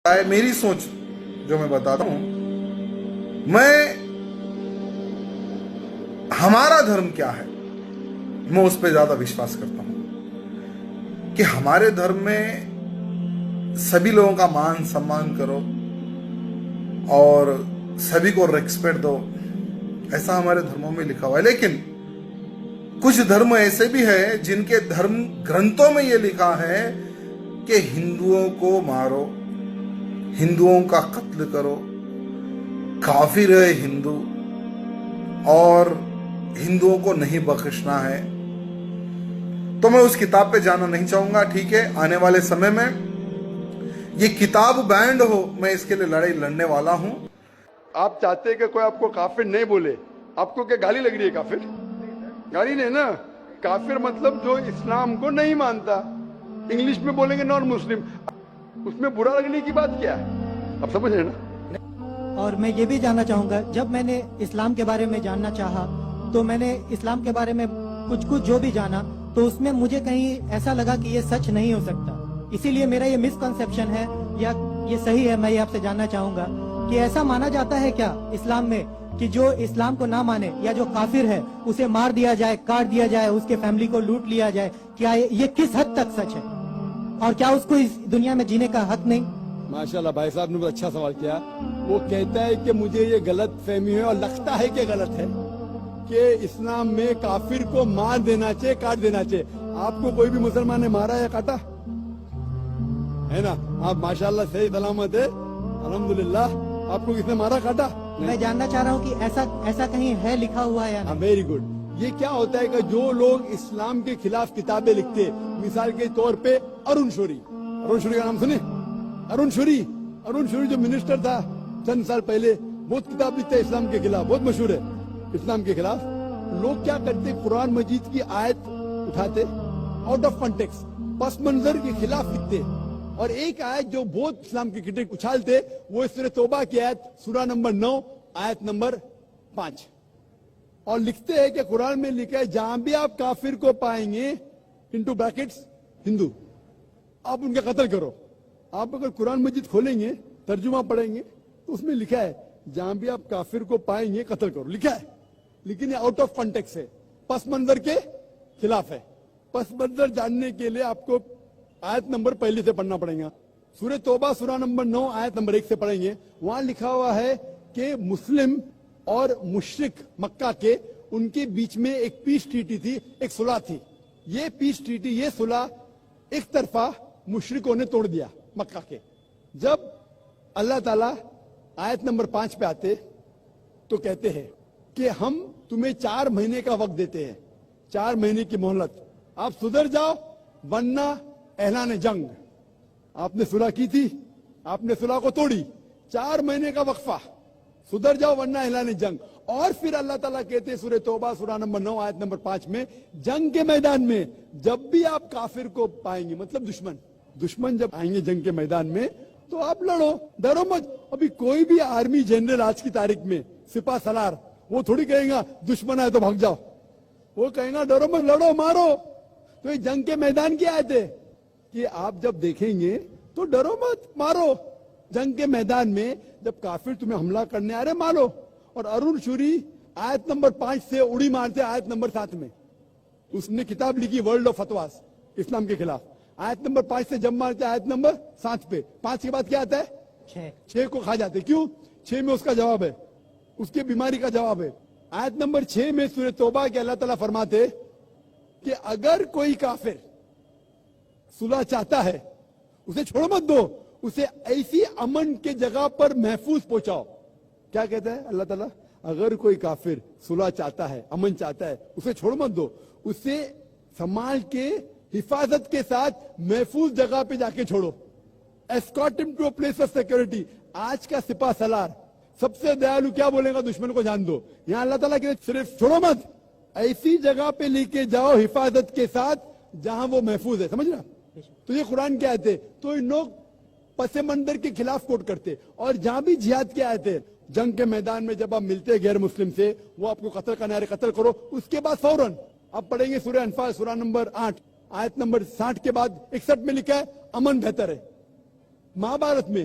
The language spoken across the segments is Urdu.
میری سوچ جو میں بتاتا ہوں، میں ہمارا دھرم کیا ہے میں اس پہ زیادہ وشواس کرتا ہوں کہ ہمارے دھرم میں سبھی لوگوں کا مان سمان کرو اور سبھی کو ریسپیکٹ دو، ایسا ہمارے دھرموں میں لکھا ہوا ہے۔ لیکن کچھ دھرم ایسے بھی ہیں جن کے دھرم گرنتھوں میں یہ لکھا ہے کہ ہندوؤں کو مارو، ہندوؤں کا قتل کرو، کافر ہے ہندو اور ہندوؤں کو نہیں بخشنا ہے۔ تو میں اس کتاب پہ جانا نہیں چاہوں گا، ٹھیک ہے، آنے والے سمے میں یہ کتاب بینڈ ہو، میں اس کے لیے لڑائی لڑنے والا ہوں۔ آپ چاہتے ہیں کہ کوئی آپ کو کافر نہیں بولے، آپ کو کیا گالی لگ رہی ہے؟ کافر گالی نہیں نا، کافر مطلب جو اسلام کو نہیں مانتا، انگلش میں بولیں گے نان مسلم، اس میں برا لگنے کی بات کیا ہے؟ آپ سمجھ رہے ہیں نا؟ اور میں یہ بھی جاننا چاہوں گا، جب میں نے اسلام کے بارے میں جاننا چاہا تو میں نے اسلام کے بارے میں کچھ جو بھی جانا تو اس میں مجھے کہیں ایسا لگا کہ یہ سچ نہیں ہو سکتا، اسی لیے میرا یہ مسکنسیپشن ہے یا یہ صحیح ہے، میں یہ آپ سے جاننا چاہوں گا کہ ایسا مانا جاتا ہے کیا اسلام میں کہ جو اسلام کو نہ مانے یا جو کافر ہے اسے مار دیا جائے، کاٹ دیا جائے، اس کے فیملی کو لوٹ لیا جائے؟ کیا یہ کس حد تک سچ ہے اور کیا اس کو اس دنیا میں جینے کا حق نہیں؟ ماشاءاللہ بھائی صاحب نے بہت اچھا سوال کیا۔ وہ کہتا ہے کہ مجھے یہ غلط فہمی ہے اور لگتا ہے کہ غلط ہے کہ اسلام میں کافر کو مار دینا چاہیے، کاٹ دینا چاہیے۔ آپ کو کوئی بھی مسلمان نے مارا یا کاٹا ہے نا؟ آپ ماشاءاللہ صحیح سلامت ہے، الحمدللہ۔ آپ کو کس نے مارا کاٹا؟ میں جاننا چاہ رہا ہوں کہ ایسا کہیں ہے لکھا ہوا ہے یا نہیں؟ Very good. یہ کیا ہوتا ہے کہ جو لوگ اسلام کے خلاف کتابیں لکھتے، مثال کے طور پہ ارون شوری کا نام سنے؟ ارون شوری جو منسٹر تھا چند سال پہلے، بہت کتاب لکھتے اسلام کے خلاف، بہت مشہور ہے اسلام کے خلاف۔ لوگ کیا کرتے، قرآن مجید کی آیت اٹھاتے، آؤٹ آف کانٹیکسٹ، پس منظر کے خلاف لکھتے، اور ایک آیت جو بہت اسلام کی کرٹک اچھالتے وہ سورہ توبہ کی آیت، سورہ نمبر 9 آیت نمبر 5، اور لکھتے ہیں کہ قرآن میں لکھا ہے جہاں بھی آپ کافر کو پائیں گے انٹو بریکٹس ہندو، آپ ان کا قتل کرو۔ آپ اگر قرآن مجید کھولیں گے، ترجمہ پڑھیں گے تو اس میں لکھا ہے جہاں بھی آپ کافر کو پائیں گے قتل کرو، لکھا ہے، لیکن یہ آؤٹ آف کانٹیکسٹ ہے، پس منظر کے خلاف ہے۔ پس منظر جاننے کے لیے آپ کو آیت نمبر پہلے سے پڑھنا پڑے گا۔ سورہ توبہ سورہ نمبر 9 آیت نمبر 1 سے پڑھیں گے، وہاں لکھا ہوا ہے کہ مسلم اور مشرک مکہ کے ان کے بیچ میں ایک پیس ٹریٹی تھی، ایک صلح تھی۔ یہ پیس ٹریٹی، یہ صلح ایک طرفہ مشرکوں نے توڑ دیا مکہ کے۔ جب اللہ تعالیٰ آیت نمبر 5 پہ آتے تو کہتے ہیں کہ ہم تمہیں 4 مہینے کا وقت دیتے ہیں، 4 مہینے کی مہلت، آپ سدھر جاؤ ورنہ اعلان جنگ۔ آپ نے صلح کی تھی، آپ نے صلح کو توڑی، 4 مہینے کا وقفہ، سدھر جاؤ ورنہ اعلان جنگ۔ اور پھر اللہ تعالیٰ کہتے ہیں سورہ توبہ سورہ نمبر 9 آیت نمبر 5 میں، جنگ کے میدان میں جب بھی آپ کافر کو پائیں گے، مطلب دشمن جب آئیں گے جنگ کے میدان میں تو آپ لڑو، ڈرو مت۔ ابھی کوئی بھی آرمی جنرل آج کی تاریخ میں، سپاہ سالار، وہ تھوڑی کہیں گا دشمن آئے تو بھاگ جاؤ، وہ کہیں گا ڈرو مت، لڑو، مارو۔ تو یہ جنگ کے میدان کی آیت ہے کہ آپ جب دیکھیں گے تو ڈرو مت، مارو۔ جنگ کے میدان میں جب کافر تمہیں حملہ کرنے آ رہے، مارو۔ اور ارون شوری آیت نمبر 5 سے اڑی مارتے آیت نمبر 7 میں، اس نے کتاب لکھی ورلڈ آف فتواز اسلام کے خلاف، آیت نمبر 5 سے جب مارتے آیت نمبر 7 پہ، 5 کے بعد کیا آتا ہے؟ 6 کو کھا جاتے۔ کیوں؟ 6 میں اس کا جواب ہے، اس کی بیماری کا جواب ہے۔ آیت نمبر 6 میں سورہ توبہ کے اللہ تعالیٰ فرماتے کہ اگر کوئی کافر صلح چاہتا ہے اسے چھوڑ مت دو، اسے ایسی امن کے جگہ پر محفوظ پہنچاؤ۔ کیا کہتا ہے اللہ تعالیٰ؟ اگر کوئی کافر صلح چاہتا ہے، امن چاہتا ہے، اسے چھوڑ مت دو، اسے سنبھال کے حفاظت کے ساتھ محفوظ جگہ پہ جا کے چھوڑو۔ escort him to a place of security۔ آج کا سپاہ سالار سب سے دیالو کیا بولے گا؟ دشمن کو جان دو۔ یہاں اللہ تعالیٰ کہ صرف چھوڑو مت، ایسی جگہ پہ لے کے جاؤ حفاظت کے ساتھ جہاں وہ محفوظ ہے۔ سمجھ رہا؟ تو یہ قرآن کی آیت ہے۔ تو ان لوگ پس منظر کے خلاف کوٹ کرتے، اور جہاں بھی جہاد کی آیت ہے، جنگ کے میدان میں جب آپ ملتے غیر مسلم سے، وہ آپ کو قتل کرنے آ رہے، قتل کرو۔ اس کے بعد فوراً آپ پڑھیں گے سورہ انفال سورہ نمبر 8 آیت نمبر 60 کے بعد 61 میں لکھا ہے امن بہتر ہے۔ مہابھارت میں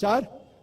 4,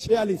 46,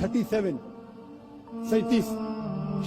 37, 37,